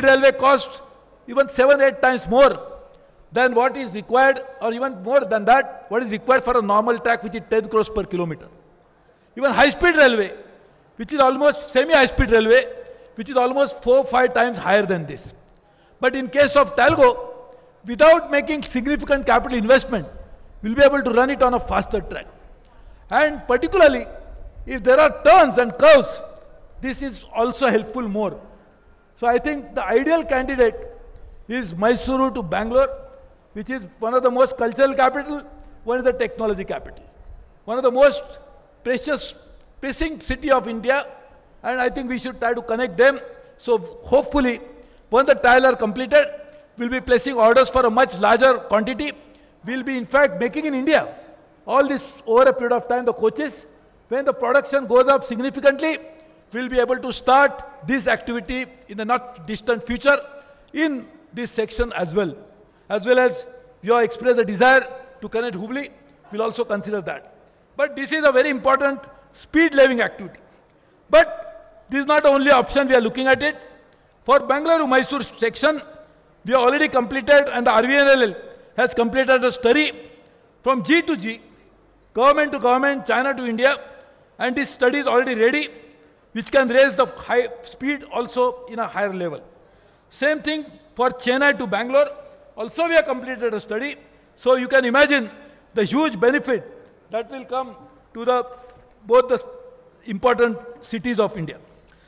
railway costs even 7-8 times more than what is required, or even more than that, what is required for a normal track, which is 10 crores per kilometer. Even high-speed railway, which is almost semi-high-speed railway, which is almost 4-5 times higher than this. But in case of Talgo, without making significant capital investment, we'll be able to run it on a faster track. And particularly, if there are turns and curves, this is also helpful more. So I think the ideal candidate is Mysuru to Bangalore, which is one of the most cultural capital, one is the technology capital. One of the most pressing city of India, and I think we should try to connect them. So hopefully, once the trial are completed, we'll be placing orders for a much larger quantity. We'll be in fact making in India all this over a period of time, the coaches. When the production goes up significantly, we'll be able to start this activity in the not distant future in this section as well. As well as you have expressed a desire to connect Hubli, we'll also consider that. But this is a very important speed-living activity. But this is not the only option we are looking at it. For Bangalore-Mysore section, we have already completed, and the RVNL has completed a study from G to G, government to government, China to India, and this study is already ready, which can raise the high speed also in a higher level. Same thing for Chennai to Bangalore, also we have completed a study. So you can imagine the huge benefit that will come to both the important cities of India.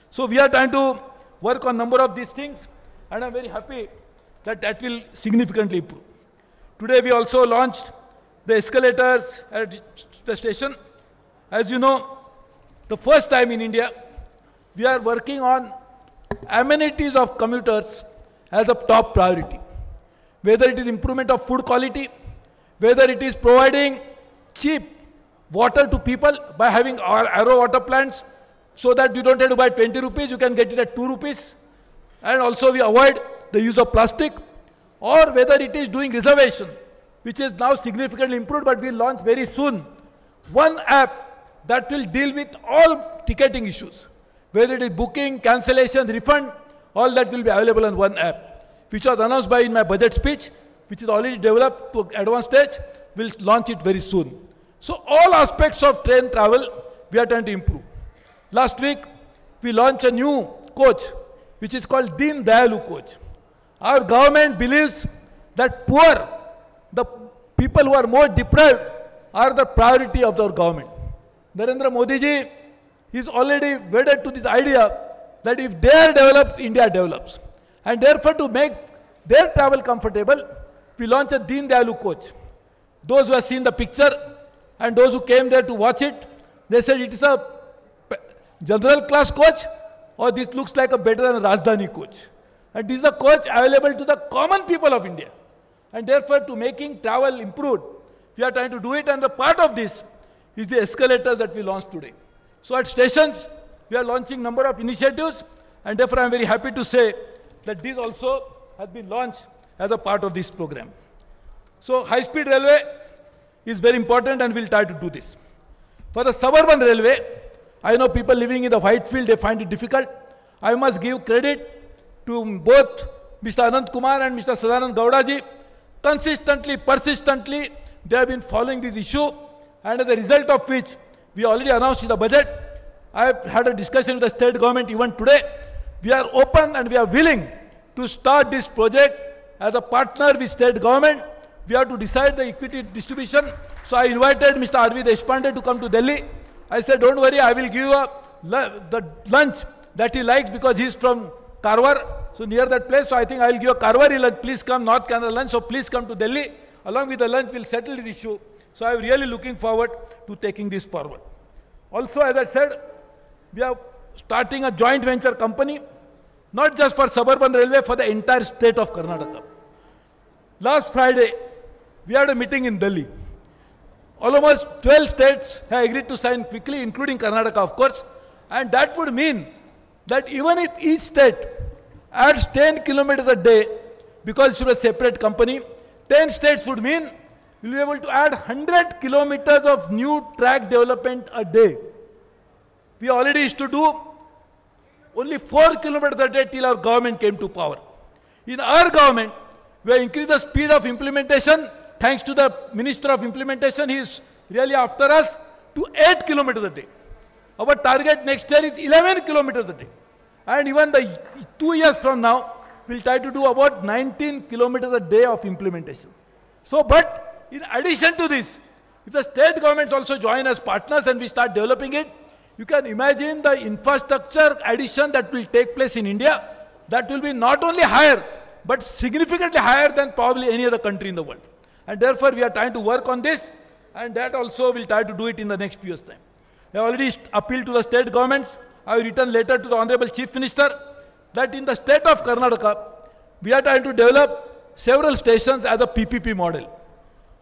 So we are trying to work on number of these things, and I'm very happy that will significantly improve. Today we also launched the escalators at the station. As you know, the first time in India, we are working on amenities of commuters as a top priority. Whether it is improvement of food quality, whether it is providing cheap water to people by having our arrow water plants, so that you don't have to buy 20 rupees, you can get it at 2 rupees. And also we avoid the use of plastic, or whether it is doing reservation, which is now significantly improved, but we'll launch very soon one app that will deal with all ticketing issues. Whether it is booking, cancellation, refund, all that will be available on one app, which was announced by in my budget speech, which is already developed to advanced stage. We'll launch it very soon. So all aspects of train travel, we are trying to improve. Last week, we launched a new coach, which is called Deen Dayalu coach. Our government believes that poor, the people who are more deprived, are the priority of our government. Narendra Modi ji is already wedded to this idea that if they are developed, India develops. And therefore, to make their travel comfortable, we launched a Deen Dayalu coach. Those who have seen the picture and those who came there to watch it, they said it is a general class coach, or this looks like a better than a Rajdhani coach. And this is a coach available to the common people of India. And therefore, to making travel improved, we are trying to do it, and a part of this is the escalators that we launched today. So at stations, we are launching number of initiatives, and therefore I am very happy to say that this also has been launched as a part of this program. So high-speed railway is very important, and we'll try to do this. For the suburban railway, I know people living in the Whitefield, they find it difficult. I must give credit to both Mr. Anant Kumar and Mr. Sadanand Gowda ji. Consistently, persistently, they have been following this issue, and as a result of which, we already announced in the budget. I have had a discussion with the state government even today. We are open and we are willing to start this project as a partner with state government. We have to decide the equity distribution. So I invited Mr. R.V. Deshpande to come to Delhi. I said, don't worry, I will give you the lunch that he likes, because he is from Karwar, so near that place. So I think I will give a Karwari lunch. Please come, North Canara lunch. So please come to Delhi. Along with the lunch, we'll settle this issue. So I am really looking forward to taking this forward. Also, as I said, we are starting a joint venture company, not just for suburban railway, for the entire state of Karnataka. Last Friday, we had a meeting in Delhi. Almost 12 states have agreed to sign quickly, including Karnataka, of course. And that would mean that even if each state adds 10 kilometers a day, because it's a separate company, 10 states would mean we'll be able to add 100 kilometers of new track development a day. We already used to do only 4 kilometers a day till our government came to power. In our government, we have increased the speed of implementation. Thanks to the Minister of Implementation, he is really after us, to 8 kilometers a day. Our target next year is 11 kilometers a day. And even the 2 years from now, we'll try to do about 19 kilometers a day of implementation. So, but in addition to this, if the state governments also join as partners and we start developing it, you can imagine the infrastructure addition that will take place in India. That will be not only higher, but significantly higher than probably any other country in the world. And therefore, we are trying to work on this, and that also we'll try to do it in the next few years' time. I already appealed to the state governments. I have written a letter to the Honorable Chief Minister that in the state of Karnataka, we are trying to develop several stations as a PPP model.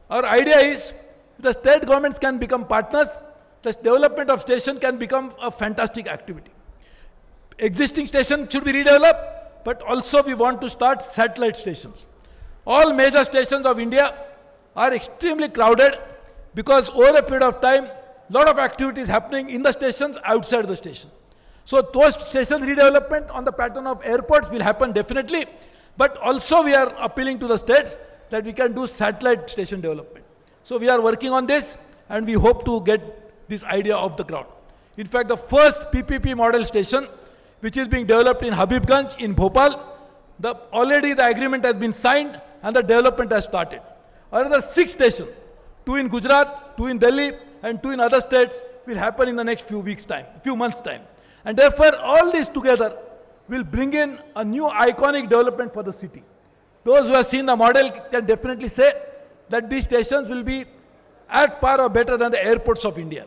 Our idea is the state governments can become partners, the development of station can become a fantastic activity. Existing stations should be redeveloped, but also we want to start satellite stations. All major stations of India are extremely crowded because over a period of time, a lot of activities happening in the stations, outside the station. So those station redevelopment on the pattern of airports will happen definitely, but also we are appealing to the states that we can do satellite station development. So we are working on this, and we hope to get this idea off the ground. In fact, the first PPP model station, which is being developed in Habibganj in Bhopal, already the agreement has been signed and the development has started. Another 6 stations, 2 in Gujarat, 2 in Delhi, and 2 in other states will happen in the next few months' time. And therefore, all this together will bring in a new iconic development for the city. Those who have seen the model can definitely say that these stations will be at par or better than the airports of India.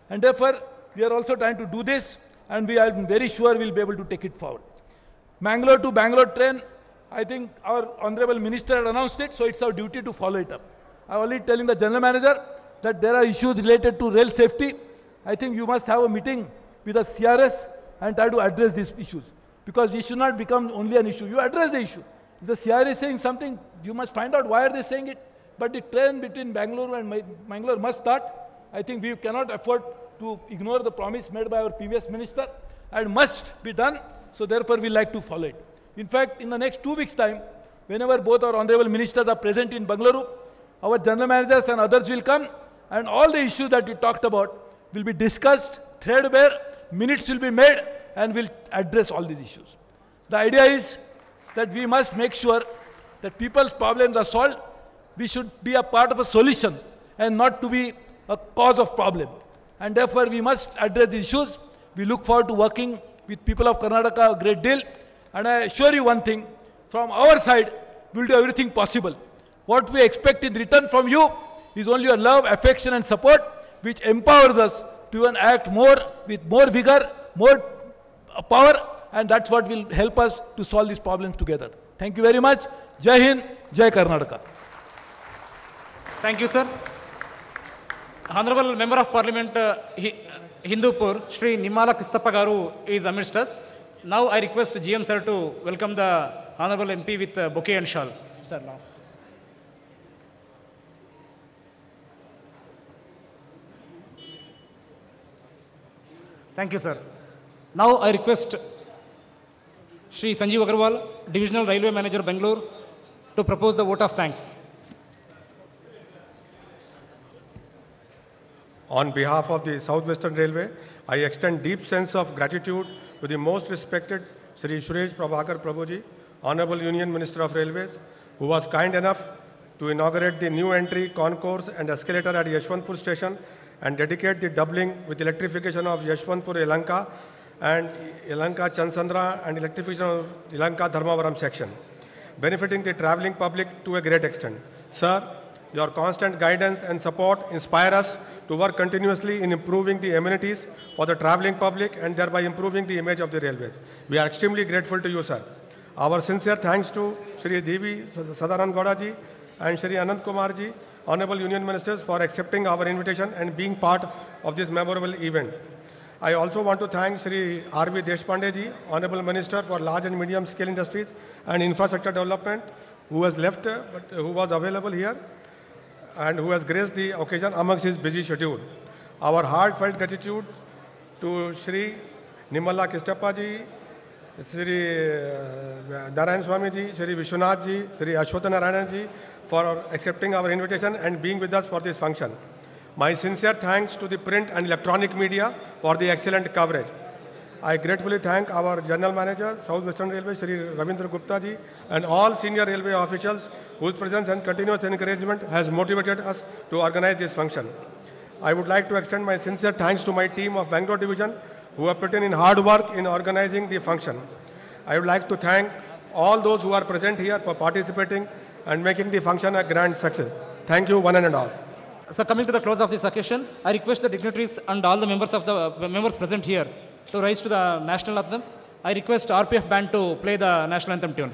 And therefore, we are also trying to do this, and we are very sure we'll be able to take it forward. Mangalore to Bangalore train, I think our Honorable Minister had announced it, so it's our duty to follow it up. I'm already telling the General Manager that there are issues related to rail safety. I think you must have a meeting with the CRS and try to address these issues, because it should not become only an issue. You address the issue. If the CRS is saying something, you must find out why are they saying it. But the train between Bangalore and Mangalore must start. I think we cannot afford to ignore the promise made by our previous minister, and must be done. So therefore, we like to follow it. In fact, in the next 2 weeks' time, whenever both our honorable ministers are present in Bangalore, our general managers and others will come, and all the issues that we talked about will be discussed, threadbare, minutes will be made, and we'll address all these issues. The idea is that we must make sure that people's problems are solved. We should be a part of a solution and not to be a cause of problem. And therefore, we must address the issues. We look forward to working with people of Karnataka a great deal. And I assure you one thing, from our side, we'll do everything possible. What we expect in return from you is only your love, affection, and support, which empowers us to even act more with more vigor, more power, and that's what will help us to solve these problems together. Thank you very much. Jai Hind, Jai Karnataka. Thank you, sir. Honorable Member of Parliament, Hindupur, Shri Nimala Kristappa Garu is amidst us. Now I request GM sir to welcome the Honorable MP with bouquet and shawl. Sir, now. Thank you, sir. Now I request Shri Sanjeev Agarwal, Divisional Railway Manager, Bangalore, to propose the vote of thanks. On behalf of the South Western Railway, I extend deep sense of gratitude to the most respected Shri Suresh Prabhu, Honorable Union Minister of Railways, who was kind enough to inaugurate the new entry, concourse and escalator at Yesvantpur Station and dedicate the doubling with electrification of Yesvantpur Yelahanka and Yelahanka-Channasandra and electrification of Yelahanka-Dharmavaram Section, benefiting the travelling public to a great extent. Sir, your constant guidance and support inspire us to work continuously in improving the amenities for the travelling public and thereby improving the image of the railways. We are extremely grateful to you, sir. Our sincere thanks to Shri Devi Sadaran Gowda and Shri Anand Kumar ji, Honorable Union Ministers, for accepting our invitation and being part of this memorable event. I also want to thank Shri R.V. Deshpande ji, Honorable Minister for Large and Medium Scale Industries and Infrastructure Development, who has left but who was available here and who has graced the occasion amongst his busy schedule. Our heartfelt gratitude to Shri Nimala Kristappa ji, Shri Narayan Swami ji, Shri Vishwanath ji, Shri Ashwata Narayan ji for accepting our invitation and being with us for this function. My sincere thanks to the print and electronic media for the excellent coverage. I gratefully thank our General Manager, South Western Railway, Shri Ravindra Gupta ji, and all senior railway officials whose presence and continuous encouragement has motivated us to organize this function. I would like to extend my sincere thanks to my team of Bangalore Division who have put in hard work in organizing the function. I would like to thank all those who are present here for participating and making the function a grand success. Thank you, one and all. So coming to the close of this occasion, I request the dignitaries and all the members present here to rise to the national anthem. I request RPF band to play the national anthem tune.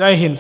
Jai Hind.